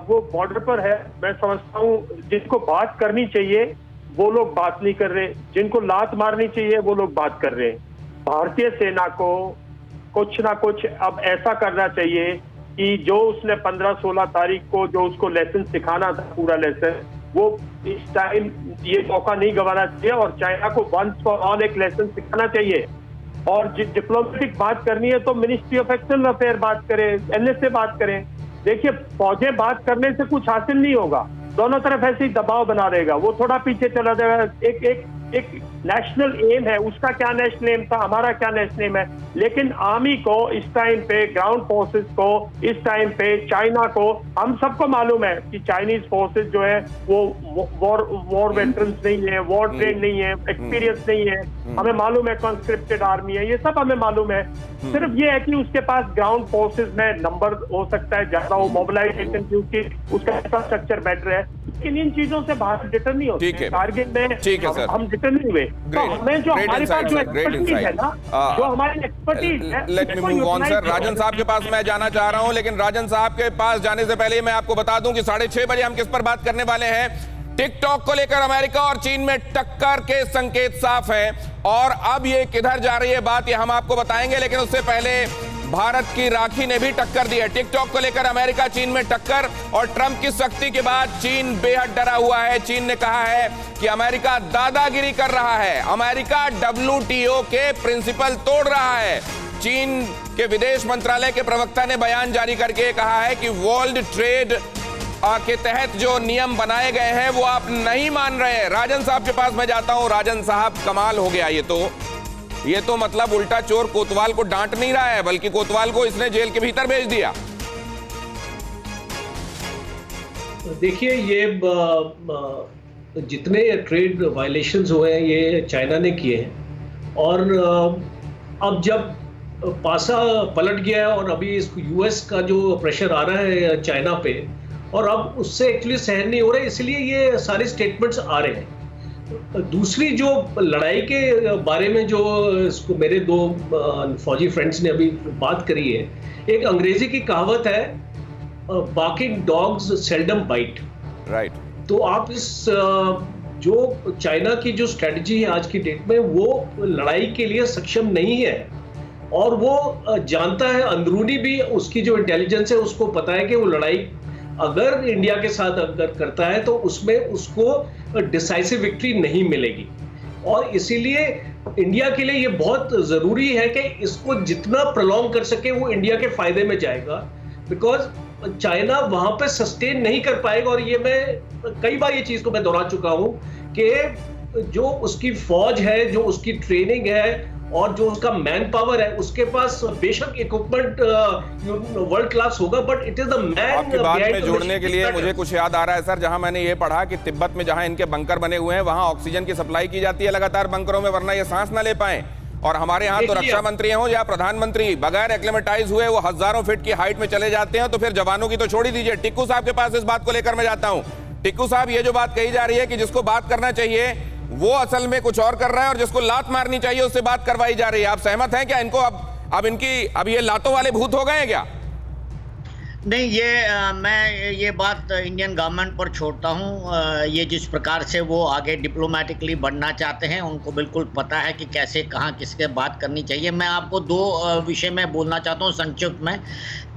वो बॉर्डर पर है, मैं समझता हूँ जिनको बात करनी चाहिए वो लोग बात नहीं कर रहे, जिनको लात मारनी चाहिए वो लोग बात कर रहे हैं। भारतीय सेना को कुछ ना कुछ अब ऐसा करना चाहिए कि जो उसने 15-16 तारीख को जो उसको लेसन सिखाना था, पूरा लेसन, वो इस टाइम ये मौका नहीं गंवाना चाहिए, और चाइना को वंस फॉर ऑल एक लेसन सिखाना चाहिए। और डिप्लोमेटिक बात करनी है तो मिनिस्ट्री ऑफ एक्सटर्नल अफेयर बात करें, एनएसए बात करें। देखिए, फौजें बात करने से कुछ हासिल नहीं होगा, दोनों तरफ ऐसे ही दबाव बना रहेगा, वो थोड़ा पीछे चला जाएगा। एक नेशनल एम है, उसका क्या नेशनल एम था, हमारा क्या नेशनल एम है। लेकिन आर्मी को इस टाइम पे, ग्राउंड फोर्सेस को इस टाइम पे, चाइना को, हम सबको मालूम है कि चाइनीज फोर्सेस जो है वो वॉर वेटरन्स नहीं है, वॉर ट्रेन नहीं है, एक्सपीरियंस नहीं है। हमें मालूम है कॉन्स्क्रिप्टेड आर्मी है, ये सब हमें मालूम है। सिर्फ ये है कि उसके पास ग्राउंड फोर्सेस में नंबर हो सकता है ज्यादा, हो मोबिलाइजेशन क्योंकि उसका इंफ्रास्ट्रक्चर बेटर है, लेकिन इन चीजों से भारत डिटर नहीं होते। कारगिल में हम डिटर नहीं हुए, तो हमें जो हमारे पास जो एक्सपर्टीज है ना, जो हमारी एक्सपर्टीज है, let me move on sir. Rajan साहब के पास मैं जाना चाह रहा हूं, लेकिन राजन साहब के पास जाने से पहले मैं आपको बता दूं कि 6:30 बजे हम किस पर बात करने वाले हैं। टिकटॉक को लेकर अमेरिका और चीन में टक्कर के संकेत साफ हैं, और अब ये किधर जा रही है बात, ये हम आपको बताएंगे। लेकिन उससे पहले भारत की राखी ने भी टक्कर दी है। टिकटॉक को लेकर अमेरिका चीन में टक्कर, और ट्रंप की सख्ती के बाद चीन बेहद डरा हुआ है। चीन ने कहा है कि अमेरिका दादागिरी कर रहा है, अमेरिका WTO के प्रिंसिपल तोड़ रहा है। चीन के विदेश मंत्रालय के प्रवक्ता ने बयान जारी करके कहा है कि वर्ल्ड ट्रेड के तहत जो नियम बनाए गए हैं वो आप नहीं मान रहे हैं। राजन साहब के पास मैं जाता हूं। राजन साहब, कमाल हो गया ये तो मतलब उल्टा चोर कोतवाल को डांट नहीं रहा है, बल्कि कोतवाल को इसने जेल के भीतर भेज दिया। देखिए, ये जितने ट्रेड वायलेशंस हुए हैं ये चाइना ने किए हैं, और अब जब पासा पलट गया है और अभी इस यूएस का जो प्रेशर आ रहा है चाइना पे, और अब उससे एक्चुअली सहन नहीं हो रहा है, इसलिए ये सारे स्टेटमेंट्स आ रहे हैं। दूसरी जो लड़ाई के बारे में जो इसको मेरे दो फौजी फ्रेंड्स ने अभी बात करी है, एक अंग्रेजी की कहावत है, barking dogs seldom bite. Right. तो आप इस जो चाइना की जो स्ट्रेटजी है आज की डेट में, वो लड़ाई के लिए सक्षम नहीं है, और वो जानता है, अंदरूनी भी उसकी जो इंटेलिजेंस है उसको पता है कि वो लड़ाई अगर इंडिया के साथ अगर करता है तो उसमें उसको डिसाइसिव विक्ट्री नहीं मिलेगी, और इसीलिए इंडिया के लिए ये बहुत जरूरी है कि इसको जितना प्रोलॉन्ग कर सके वो इंडिया के फायदे में जाएगा, बिकॉज चाइना वहां पे सस्टेन नहीं कर पाएगा। और ये मैं कई बार ये चीज को मैं दोहरा चुका हूं कि जो उसकी फौज है, जो उसकी ट्रेनिंग है, और जो उसका मैन पावर है, उसके पास बेशक इक्विपमेंट वर्ल्ड क्लास होगा, but it is the man. आपकी बात में जोड़ने के लिए मुझे कुछ याद आ रहा है सर, जहां मैंने ये पढ़ा कि तिब्बत में जहां इनके बंकर बने हुए हैं वहां ऑक्सीजन की सप्लाई की जाती है लगातार बंकरों में, वरना ये सांस ना ले पाए। और हमारे यहाँ तो रक्षा मंत्री हो या प्रधानमंत्री बगैर एक्लेमेटाइज हुए वो हजारों फीट की हाइट में चले जाते हैं, तो फिर जवानों की तो छोड़ ही दीजिए। टिक्कू साहब के पास इस बात को लेकर मैं जाता हूं। टिक्कू साहब, ये जो बात कही जा रही है कि जिसको बात करना चाहिए वो असल में कुछ और कर रहा है, और जिसको लात मारनी चाहिए उससे बात करवाई जा रही है, आप सहमत हैं क्या? इनको अब ये लातों वाले भूत हो गए हैं क्या? नहीं, मैं ये बात इंडियन गवर्नमेंट पर छोड़ता हूँ। ये जिस प्रकार से वो आगे डिप्लोमेटिकली बढ़ना चाहते हैं, उनको बिल्कुल पता है कि कैसे कहाँ किसके बात करनी चाहिए। मैं आपको दो विषय में बोलना चाहता हूँ संक्षिप्त में।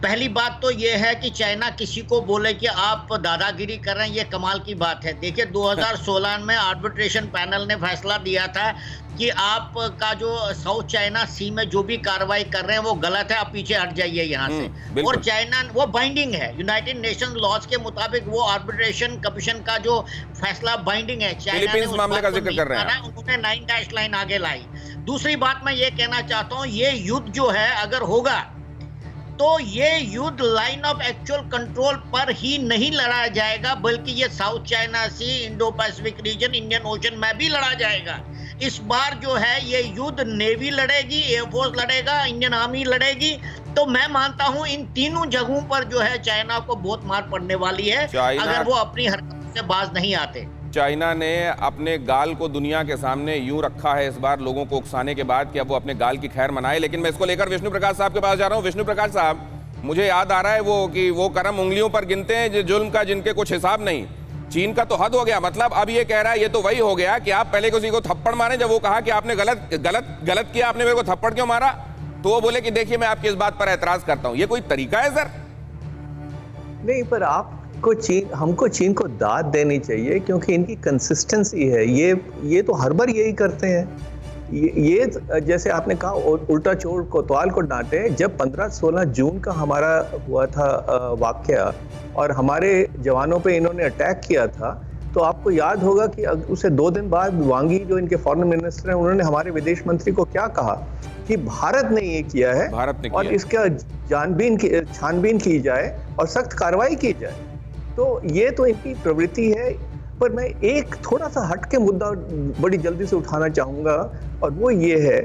पहली बात तो ये है कि चाइना किसी को बोले कि आप दादागिरी कर रहे हैं, ये कमाल की बात है। देखिए, 2016 में आर्बिट्रेशन पैनल ने फैसला दिया था कि आपका जो साउथ चाइना सी में जो भी कार्रवाई कर रहे हैं वो गलत है, आप पीछे हट जाइए यहाँ से। और चाइना वो बाइंडिंग है, यूनाइटेड नेशंस लॉज के मुताबिक वो आर्बिट्रेशन कमीशन का जो फैसला बाइंडिंग है। चाइना ने उस मामले का जिक्र कर रहे हैं, उन्होंने 9 डैश लाइन आगे लाई। दूसरी बात मैं ये कहना चाहता हूँ, ये युद्ध जो है अगर होगा तो ये युद्ध लाइन ऑफ एक्चुअल कंट्रोल पर ही नहीं लड़ा जाएगा, बल्कि ये South China Sea, Indo Pacific region, Indian Ocean में भी लड़ा जाएगा। इस बार जो है ये युद्ध नेवी लड़ेगी, एयरफोर्स लड़ेगा, इंडियन आर्मी लड़ेगी। तो मैं मानता हूं इन तीनों जगहों पर जो है चाइना को बहुत मार पड़ने वाली है अगर वो अपनी हरकत से बाज नहीं आते। चाइना ने अपने गाल को दुनिया के सामने यूं रखा है इस बार लोगों को उकसाने के बाद कि अब वो अपने गाल की खैर मनाए। लेकिन मैं इसको लेकर विष्णु प्रकाश साहब के पास जा रहा हूं। विष्णु प्रकाश साहब, मुझे याद आ रहा है वो करम उंगलियों पर गिनते हैं जुल्म का जिनके कुछ हिसाब नहीं। चीन का तो हद हो गया, मतलब अब ये कह रहा है, ये तो वही हो गया कि आप पहले किसी को थप्पड़ मारे, जब वो कहा कि आपने गलत किया, आपने मेरे को थप्पड़ क्यों मारा, तो वो बोले कि देखिए मैं आपकी इस बात पर एतराज करता हूं। ये कोई तरीका है सर? नहीं, पर हमको चीन को दाद देनी चाहिए, क्योंकि इनकी कंसिस्टेंसी है। ये तो हर बार यही करते हैं। ये जैसे आपने कहा उल्टा चोर कोतवाल को डांटे। जब 15-16 जून का हमारा हुआ था वाकया और हमारे जवानों पे इन्होंने अटैक किया था, तो आपको याद होगा कि उससे 2 दिन बाद वांगी जो इनके फॉरेन मिनिस्टर हैं, उन्होंने हमारे विदेश मंत्री को क्या कहा कि भारत ने ये किया है, और इसका छानबीन की जाए और सख्त कार्रवाई की जाए। तो ये तो इनकी प्रवृत्ति है। पर मैं एक थोड़ा सा हट के मुद्दा बड़ी जल्दी से उठाना चाहूँगा, और वो ये है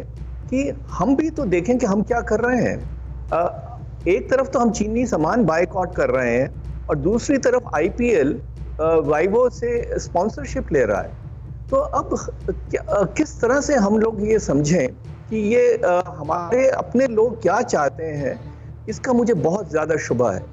कि हम भी तो देखें कि हम क्या कर रहे हैं। एक तरफ तो हम चीनी सामान बायकॉट कर रहे हैं, और दूसरी तरफ IPL वाइवो से स्पॉन्सरशिप ले रहा है। तो अब किस तरह से हम लोग ये समझें कि ये हमारे अपने लोग क्या चाहते हैं, इसका मुझे बहुत ज़्यादा शुबा है।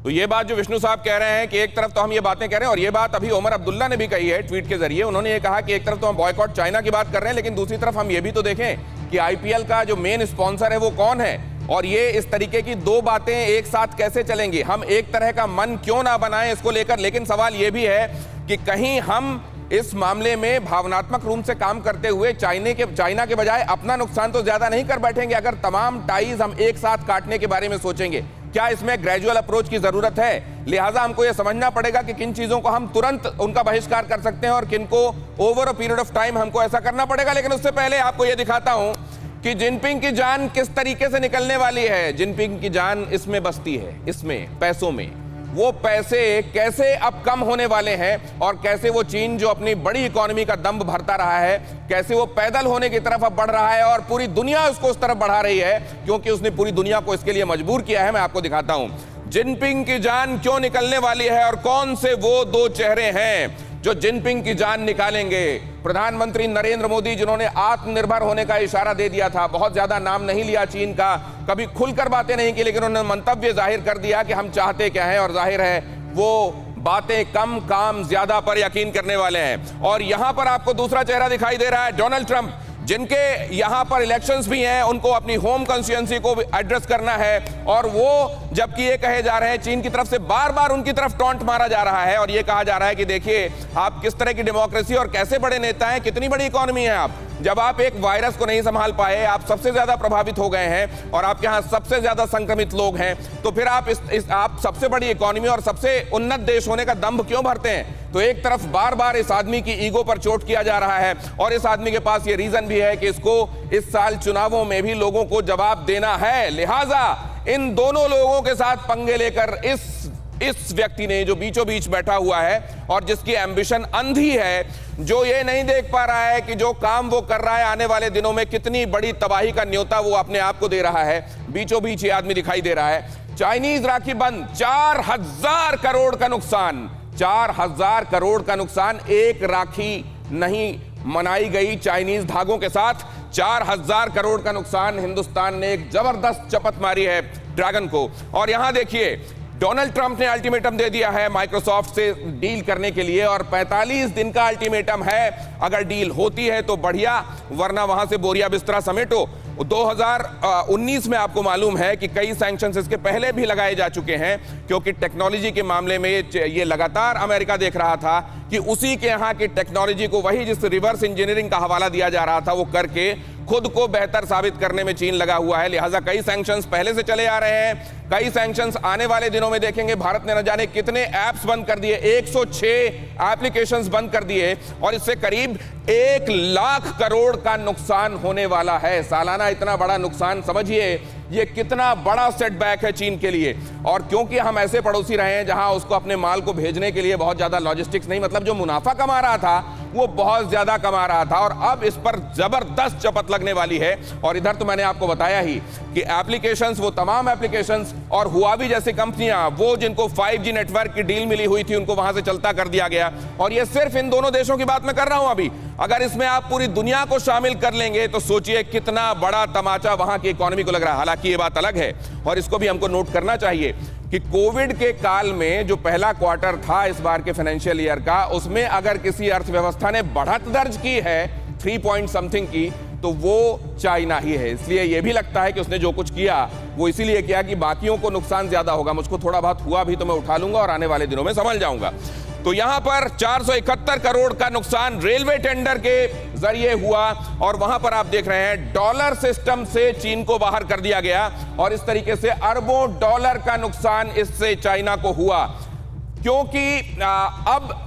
तो ये बात जो विष्णु साहब कह रहे हैं कि एक तरफ तो हम ये बातें कह रहे हैं, और ये बात अभी उमर अब्दुल्ला ने भी कही है ट्वीट के जरिए। उन्होंने ये कहा कि एक तरफ तो हम बॉयकॉट चाइना की बात कर रहे हैं, लेकिन दूसरी तरफ हम ये भी तो देखें कि IPL का जो मेन स्पॉन्सर है वो कौन है, और ये इस तरीके की दो बातें एक साथ कैसे चलेंगी। हम एक तरह का मन क्यों ना बनाएं इसको लेकर, लेकिन सवाल ये भी है कि कहीं हम इस मामले में भावनात्मक रूप से काम करते हुए चाइना के बजाय अपना नुकसान तो ज्यादा नहीं कर बैठेंगे अगर तमाम टाइज हम एक साथ काटने के बारे में सोचेंगे। क्या इसमें ग्रेजुअल अप्रोच की जरूरत है? लिहाजा हमको यह समझना पड़ेगा कि किन चीजों को हम तुरंत उनका बहिष्कार कर सकते हैं और किन को over a period of time हमको ऐसा करना पड़ेगा। लेकिन उससे पहले आपको यह दिखाता हूं कि जिनपिंग की जान किस तरीके से निकलने वाली है। जिनपिंग की जान इसमें बसती है, इसमें पैसों में। वो पैसे कैसे अब कम होने वाले हैं और कैसे वो चीन जो अपनी बड़ी इकोनॉमी का दंभ भरता रहा है, कैसे वो पैदल होने की तरफ अब बढ़ रहा है और पूरी दुनिया उसको उस तरफ बढ़ा रही है, क्योंकि उसने पूरी दुनिया को इसके लिए मजबूर किया है। मैं आपको दिखाता हूं जिनपिंग की जान क्यों निकलने वाली है और कौन से वो दो चेहरे हैं जो जिनपिंग की जान निकालेंगे। प्रधानमंत्री नरेंद्र मोदी, जिन्होंने आत्मनिर्भर होने का इशारा दे दिया था, बहुत ज्यादा नाम नहीं लिया चीन का, कभी खुलकर बातें नहीं की, लेकिन उन्होंने मंतव्य जाहिर कर दिया कि हम चाहते क्या हैं, और जाहिर है वो बातें कम काम ज्यादा पर यकीन करने वाले हैं। और यहां पर आपको दूसरा चेहरा दिखाई दे रहा है, डोनाल्ड ट्रंप, जिनके यहां पर इलेक्शंस भी हैं, उनको अपनी होम कॉन्स्टिट्यूएंसी को एड्रेस करना है। और वो जबकि ये कहे जा रहे हैं, चीन की तरफ से बार बार उनकी तरफ टॉन्ट मारा जा रहा है और ये कहा जा रहा है कि देखिए आप किस तरह की डेमोक्रेसी और कैसे बड़े नेता हैं, कितनी बड़ी इकोनॉमी है आप। जब आप एक वायरस को नहीं संभाल पाए, आप सबसे ज्यादा प्रभावित हो गए हैं और आपके यहां सबसे ज्यादा संक्रमित लोग हैं, तो फिर आप आप सबसे बड़ी इकोनॉमी और सबसे उन्नत देश होने का दंभ क्यों भरते हैं? तो एक तरफ बार बार इस आदमी की ईगो पर चोट किया जा रहा है और इस आदमी के पास ये रीजन भी है कि इसको इस साल चुनावों में भी लोगों को जवाब देना है। लिहाजा इन दोनों लोगों के साथ पंगे लेकर इस व्यक्ति ने, जो बीचों बीच बैठा हुआ है और जिसकी एम्बिशन अंधी है, जो ये नहीं देख पा रहा है कि जो काम वो कर रहा है आने वाले दिनों में कितनी बड़ी तबाही का न्योता वो अपने आप को दे रहा है, बीचों बीच ये आदमी दिखाई दे रहा है। चाइनीज राखी बंद, 4000 करोड़ का नुकसान, 4000 करोड़ का नुकसान। एक राखी नहीं मनाई गई चाइनीज धागों के साथ, 4000 करोड़ का नुकसान। हिंदुस्तान ने एक जबरदस्त चपत मारी है ड्रैगन को। और यहां देखिए, डोनाल्ड ट्रंप ने अल्टीमेटम दे दिया है माइक्रोसॉफ्ट से डील करने के लिए और 45 दिन का अल्टीमेटम है। अगर डील होती है तो बढ़िया, वरना वहां से बोरिया बिस्तरा समेटो। 2019 में आपको मालूम है कि कई सैंक्शंस इसके पहले भी लगाए जा चुके हैं, क्योंकि टेक्नोलॉजी के मामले में ये लगातार अमेरिका देख रहा था कि उसी के यहाँ की टेक्नोलॉजी को, वही जिस रिवर्स इंजीनियरिंग का हवाला दिया जा रहा था, वो करके खुद को बेहतर साबित करने में चीन लगा हुआ है। लिहाजा कई सैंक्शंस पहले से चले आ रहे हैं, कई सैंक्शंस आने वाले दिनों में देखेंगे। भारत ने न जाने कितने ऐप्स बंद कर दिए, 106 एप्लीकेशंस बंद कर दिए और इससे करीब 1 लाख करोड़ का नुकसान होने वाला है। सालाना इतना बड़ा नुकसान, समझिए ये कितना बड़ा सेटबैक है चीन के लिए। और क्योंकि हम ऐसे पड़ोसी रहे हैं जहां उसको अपने माल को भेजने के लिए बहुत ज्यादा लॉजिस्टिक्स नहीं, मतलब जो मुनाफा कमा रहा था वो बहुत ज्यादा कमा रहा था, और अब इस पर जबरदस्त चपत लगने वाली है। और इधर तो मैंने आपको बताया ही कि एप्लीकेशंस, वो तमाम एप्लीकेशंस और हुआवी जैसी कंपनियां, वो जिनको 5G नेटवर्क की डील मिली हुई थी, उनको वहां से चलता कर दिया गया। और ये सिर्फ इन दोनों देशों की बात मैं कर रहा हूं अभी। अगर इसमें आप पूरी दुनिया को शामिल कर लेंगे तो सोचिए कितना बड़ा तमाचा वहां की इकोनॉमी को लग रहा है। हालांकि ये बात अलग है और इसको भी हमको नोट करना चाहिए कि कोविड के काल में जो पहला क्वार्टर था इस बार के फाइनेंशियल ईयर का, उसमें अगर किसी अर्थव्यवस्था ने बढ़त दर्ज की है 3 पॉइंट समथिंग की, तो वो चाइना ही है। इसलिए यह भी लगता है कि उसने जो कुछ किया वो इसीलिए किया कि बाकियों को नुकसान ज्यादा होगा, मुझको थोड़ा बहुत हुआ भी तो मैं उठा लूंगा और आने वाले दिनों में संभल जाऊंगा। तो यहां पर 471 करोड़ का नुकसान रेलवे टेंडर के जरिए हुआ और वहां पर आप देख रहे हैं डॉलर सिस्टम से चीन को बाहर कर दिया गया और इस तरीके से अरबों डॉलर का नुकसान इससे चाइना को हुआ। क्योंकि अब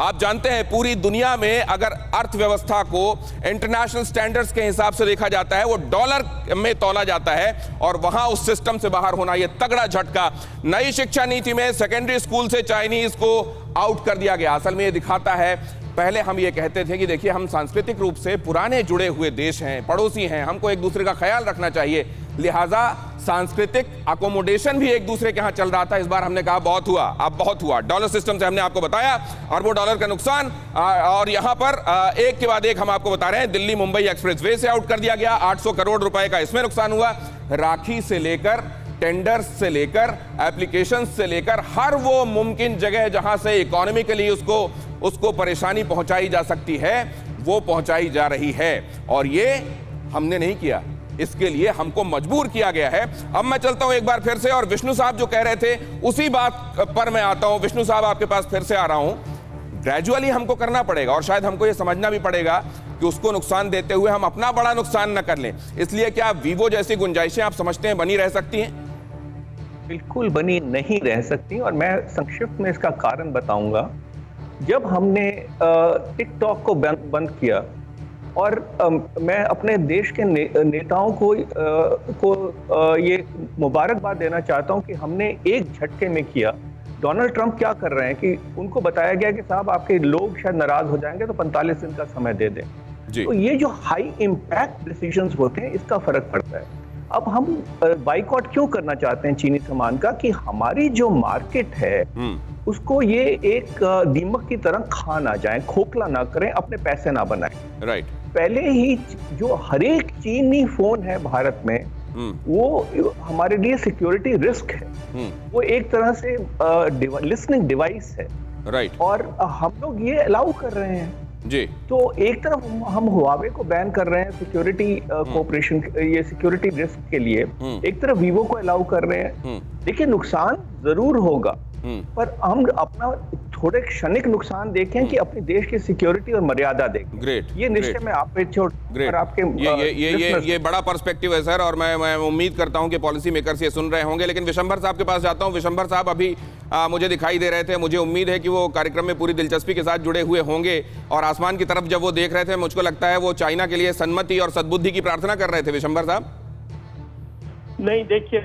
आप जानते हैं पूरी दुनिया में अगर अर्थव्यवस्था को इंटरनेशनल स्टैंडर्ड्स के हिसाब से देखा जाता है, वो डॉलर में तौला जाता है और वहां उस सिस्टम से बाहर होना, यह तगड़ा झटका। नई शिक्षा नीति में सेकेंडरी स्कूल से चाइनीज को आउट कर दिया गया। असल में ये दिखाता है, पहले हम ये कहते थे कि देखिए हम सांस्कृतिक रूप से पुराने जुड़े हुए देश हैं, पड़ोसी हैं, हमको एक दूसरे का ख्याल रखना चाहिए, लिहाजा सांस्कृतिक अकोमोडेशन भी एक दूसरे के यहां चल रहा था। इस बार हमने कहा बहुत हुआ, अब बहुत हुआ। डॉलर सिस्टम से हमने आपको बताया अरबों डॉलर का नुकसान, और यहां पर एक के बाद एक हम आपको बता रहे हैं। दिल्ली मुंबई एक्सप्रेसवे से आउट कर दिया गया, 800 करोड़ रुपए का इसमें नुकसान हुआ। राखी से लेकर टेंडर्स से लेकर एप्लीकेशंस से लेकर हर वो मुमकिन जगह जहां से इकोनॉमिकली उसको परेशानी पहुंचाई जा सकती है वो पहुंचाई जा रही है। और ये हमने नहीं किया, इसके लिए हमको मजबूर किया गया है। अब मैं चलता हूं एक बार फिर से और विष्णु साहब जो कह रहे थे उसी बात पर मैं आता हूं। विष्णु साहब आपके पास फिर से आ रहा हूं। ग्रेजुअली हमको करना पड़ेगा और शायद हमको यह समझना भी पड़ेगा कि उसको नुकसान देते हुए हम अपना बड़ा नुकसान न कर लें। इसलिए क्या वीवो जैसी गुंजाइशें आप समझते हैं बनी रह सकती हैं? बिल्कुल बनी नहीं रह सकती, और मैं संक्षिप्त में इसका कारण बताऊंगा। जब हमने टिकटॉक को बंद किया, और मैं अपने देश के नेताओं को ये मुबारकबाद देना चाहता हूं कि हमने एक झटके में किया। डोनाल्ड ट्रंप क्या कर रहे हैं कि उनको बताया गया कि साहब आपके लोग शायद नाराज हो जाएंगे तो 45 दिन का समय दे दें। तो ये जो हाई इम्पैक्ट डिसीजंस होते हैं, इसका फर्क पड़ता है। अब हम बाइकआउट क्यों करना चाहते हैं चीनी सामान का, कि हमारी जो मार्केट है उसको ये एक दीमक की तरह खा ना जाए, खोखला ना करें, अपने पैसे ना बनाएं। राइट। पहले ही जो हर एक चीनी फोन है भारत में, वो हमारे लिए सिक्योरिटी रिस्क है। वो एक तरह से लिसनिंग डिवाइस है। राइट। और हम लोग ये अलाउ कर रहे हैं जी। तो एक तरफ हम हुआवे को बैन कर रहे हैं सिक्योरिटी कोऑपरेशन, ये सिक्योरिटी रिस्क के लिए, एक तरफ वीवो को अलाउ कर रहे हैं। देखिए नुकसान जरूर होगा, पर हम अपना थोड़े क्षणिक नुकसान देखें कि अपने देश की सिक्योरिटी और मर्यादा देखें। ग्रेट। ये निश्चय में आप पे छोड़ और आपके ये बड़ा पर्सपेक्टिव है सर, और मैं उम्मीद करता हूं कि पॉलिसी मेकर्स ये सुन रहे होंगे। लेकिन विशंबर साहब के पास जाता हूं। विशंबर साहब अभी मुझे दिखाई दे रहे थे, मुझे उम्मीद है कि वो कार्यक्रम में पूरी दिलचस्पी के साथ जुड़े हुए होंगे, और आसमान की तरफ जब वो देख रहे थे, मुझको लगता है वो चाइना के लिए सन्मति और सद्बुद्धि की प्रार्थना कर रहे थे। विशंबर साहब। नहीं, देखिए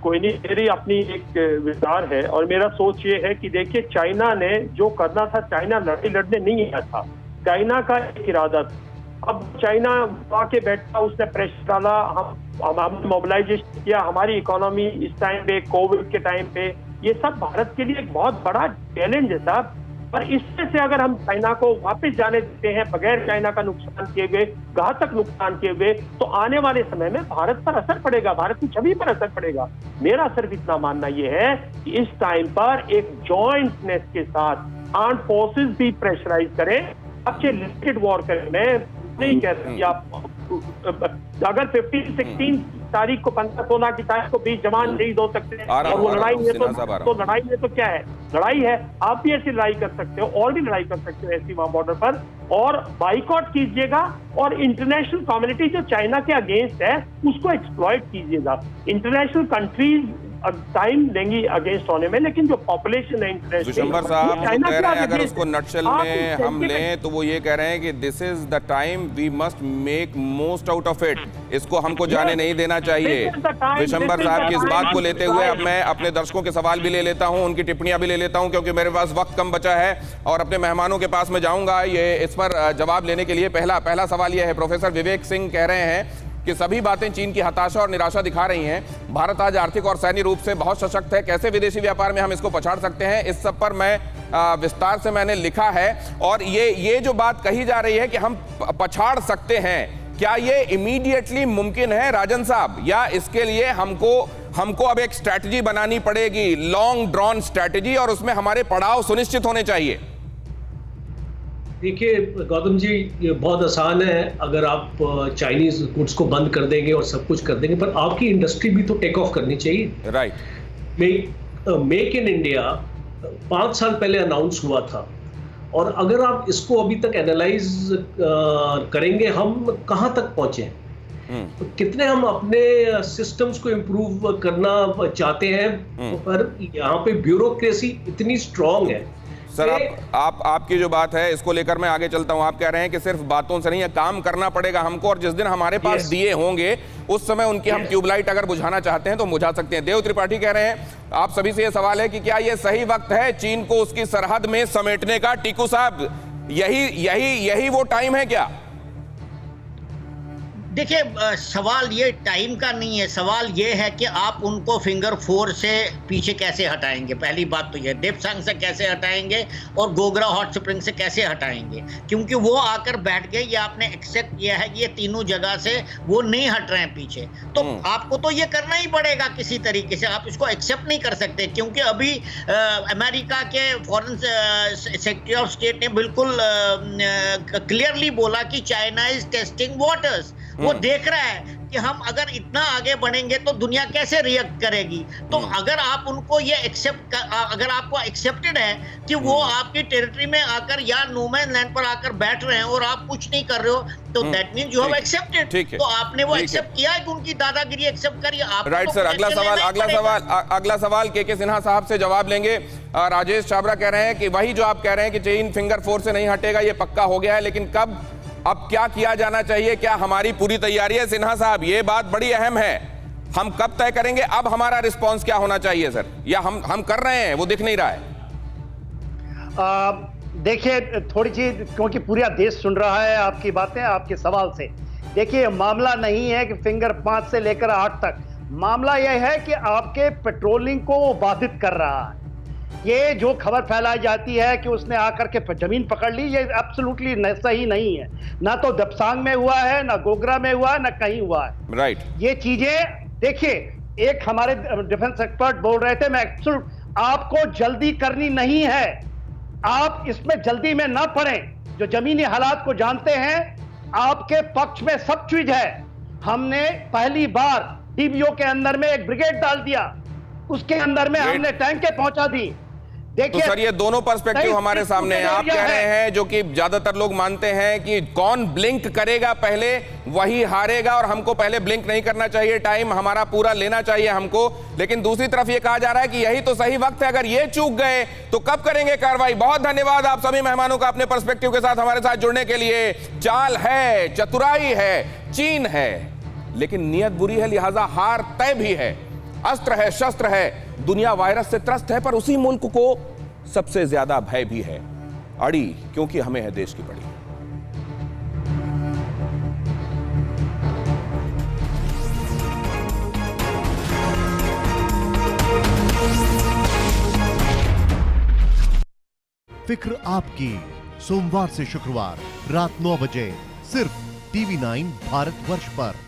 कोई नहीं, मेरी अपनी एक विचार है और मेरा सोच ये है कि देखिए चाइना ने जो करना था, चाइना लड़ाई लड़ने नहीं आया था, चाइना का एक इरादा था। अब चाइना आके बैठा, उसने प्रेशर डाला, हमने मोबिलाइजेशन किया, हमारी इकोनॉमी इस टाइम पे, कोविड के टाइम पे, ये सब भारत के लिए एक बहुत बड़ा चैलेंज है साहब। और इसमें से अगर हम चाइना को वापस जाने देते हैं बगैर चाइना का नुकसान किए हुए, घातक नुकसान किए हुए, तो आने वाले समय में भारत पर असर पड़ेगा, भारत की छवि पर असर पड़ेगा। मेरा सिर्फ इतना मानना यह है कि इस टाइम पर एक जॉइंटनेस के साथ आर्म्ड फोर्सेस भी प्रेशराइज करें, अच्छे लिमिटेड वॉर करें। मैं नहीं कह रही आप अगर 15-16 तारीख को 15-16 की तारीख को 20 जवान शहीद हो सकते हैं, और वो लड़ाई में तो लड़ाई में तो क्या है, लड़ाई है। आप भी ऐसी लड़ाई कर सकते हो और भी लड़ाई कर सकते हो ऐसी वहां बॉर्डर पर, और बाइकआउट कीजिएगा, और इंटरनेशनल कम्युनिटी जो चाइना के अगेंस्ट है उसको एक्सप्लॉइट कीजिएगा। इंटरनेशनल कंट्रीज टाइम लेंगी अगेंस्ट होने में, लेकिन जो पॉपुलेशन है इंटरनेशनल, विशंबर साहब कह रहे हैं अगर उसको नटशेल में हम लें तो वो ये कह रहे हैं कि this is the time we must make most out of it, इसको हमको जाने नहीं देना चाहिए। विशंबर साहब की इस बात को लेते हुए अब मैं अपने दर्शकों के सवाल भी ले लेता हूं, उनकी टिप्पणियां भी ले लेता हूं, क्योंकि मेरे पास वक्त कम बचा है और अपने मेहमानों के पास में जाऊंगा ये इस पर जवाब लेने के लिए। पहला सवाल यह है, प्रोफेसर विवेक सिंह कह रहे हैं कि सभी बातें चीन की हताशा और निराशा दिखा रही हैं। भारत आज आर्थिक और सैन्य रूप से बहुत सशक्त है, कैसे विदेशी व्यापार में हम इसको पछाड़ सकते हैं, इस सब पर मैं विस्तार से मैंने लिखा है। और ये जो बात कही जा रही है कि हम पछाड़ सकते हैं, क्या ये इमीडिएटली मुमकिन है राजन साहब, या इसके लिए हमको अब एक स्ट्रैटेजी बनानी पड़ेगी, लॉन्ग ड्रॉन स्ट्रैटेजी, और उसमें हमारे पड़ाव सुनिश्चित होने चाहिए? देखिए गौतम जी, ये बहुत आसान है, अगर आप चाइनीज गुड्स को बंद कर देंगे और सब कुछ कर देंगे, पर आपकी इंडस्ट्री भी तो टेक ऑफ करनी चाहिए। राइट। मेक इन इंडिया 5 साल पहले अनाउंस हुआ था, और अगर आप इसको अभी तक एनालाइज करेंगे, हम कहाँ तक पहुंचे, कितने हम अपने सिस्टम्स को इम्प्रूव करना चाहते हैं, पर यहाँ पे ब्यूरोक्रेसी इतनी स्ट्रांग है। सर आपकी जो बात है इसको लेकर मैं आगे चलता हूं। आप कह रहे हैं कि सिर्फ बातों से नहीं है, काम करना पड़ेगा हमको, और जिस दिन हमारे पास दिए होंगे उस समय उनकी हम ट्यूबलाइट अगर बुझाना चाहते हैं तो बुझा सकते हैं। देव त्रिपाठी कह रहे हैं, आप सभी से यह सवाल है कि क्या यह सही वक्त है चीन को उसकी सरहद में समेटने का? टीकू साहब, यही वो टाइम है क्या? देखिए सवाल ये टाइम का नहीं है, सवाल ये है कि आप उनको फिंगर 4 से पीछे कैसे हटाएंगे। पहली बात तो ये देपसांग से कैसे हटाएंगे और गोगरा हॉट स्प्रिंग से कैसे हटाएंगे, क्योंकि वो आकर बैठ गए, ये आपने एक्सेप्ट किया है कि ये तीनों जगह से वो नहीं हट रहे हैं पीछे, तो आपको तो ये करना ही पड़ेगा किसी तरीके से। आप इसको एक्सेप्ट नहीं कर सकते, क्योंकि अभी अमेरिका के फॉरेन सेक्रेटरी ऑफ स्टेट ने बिल्कुल क्लियरली बोला कि चाइना इज टेस्टिंग वाटर्स। वो देख रहा है कि कि हम अगर इतना आगे बढ़ेंगे तो दुनिया कैसे रिएक्ट करेगी। तो अगर आप उनको ये अगर आपको एक्सेप्टेड है कि वो आपकी टेरिटरी में आकर या नो मैन लैंड पर आकर बैठ रहे हैं और आप कुछ नहीं कर रहे हो, तो that means you have accepted. तो आपने वो एक्सेप्ट किया है कि उनकी दादागिरी एक्सेप्ट करिए आप। राइट सर, अगला सवाल के सिन्हा साहब से जवाब लेंगे। राजेश छाबड़ा कह रहे हैं कि वही जो आप कह रहे हैं कि चीन फिंगर 4 से नहीं हटेगा, ये पक्का हो गया है, लेकिन कब, अब क्या किया जाना चाहिए, क्या हमारी पूरी तैयारी है? सिन्हा साहब, ये बात बड़ी अहम है, हम कब तय करेंगे, अब हमारा रिस्पांस क्या होना चाहिए सर, या हम कर रहे हैं, वो दिख नहीं रहा है? देखिए, थोड़ी चीज, क्योंकि पूरा देश सुन रहा है आपकी बातें, आपके सवाल से। देखिए, मामला नहीं है कि फिंगर 5 से लेकर 8 तक, मामला यह है कि आपके पेट्रोलिंग को वो बाधित कर रहा है। ये जो खबर फैलाई जाती है कि उसने आकर के जमीन पकड़ ली, ये एब्सोल्युटली सही नहीं है। ना तो दबसांग में हुआ है, ना गोगरा में हुआ है, ना कहीं हुआ है। राइट। ये चीजें देखिए, एक हमारे डिफेंस एक्सपर्ट बोल रहे थे, मैं आपको जल्दी करनी नहीं है, आप इसमें जल्दी में ना पड़ें। जो जमीनी हालात को जानते हैं, आपके पक्ष में सब चीज है। हमने पहली बार डीबीओ के अंदर में एक ब्रिगेड डाल दिया, उसके अंदर में हमने टैंकें पहुंचा दी। तो सर, ये दोनों पर्सपेक्टिव हमारे सामने हैं। आप कह रहे हैं, जो कि ज्यादातर लोग मानते हैं, कि कौन ब्लिंक करेगा पहले वही हारेगा, और हमको पहले ब्लिंक नहीं करना चाहिए, टाइम हमारा पूरा लेना चाहिए हमको। लेकिन दूसरी तरफ ये कहा जा रहा है कि यही तो सही वक्त है, अगर ये चूक गए तो कब करेंगे कार्रवाई? बहुत धन्यवाद आप सभी मेहमानों का अपने पर्सपेक्टिव के साथ हमारे साथ जुड़ने के लिए। चाल है, चतुराई है, चीन है, लेकिन नियत बुरी है, लिहाजा हार तय भी है। अस्त्र है, शस्त्र है, दुनिया वायरस से त्रस्त है, पर उसी मुल्क को सबसे ज्यादा भय भी है, अड़ी, क्योंकि हमें है देश की पड़ी। फिक्र आपकी, सोमवार से शुक्रवार रात 9 बजे सिर्फ TV9 भारतवर्ष पर।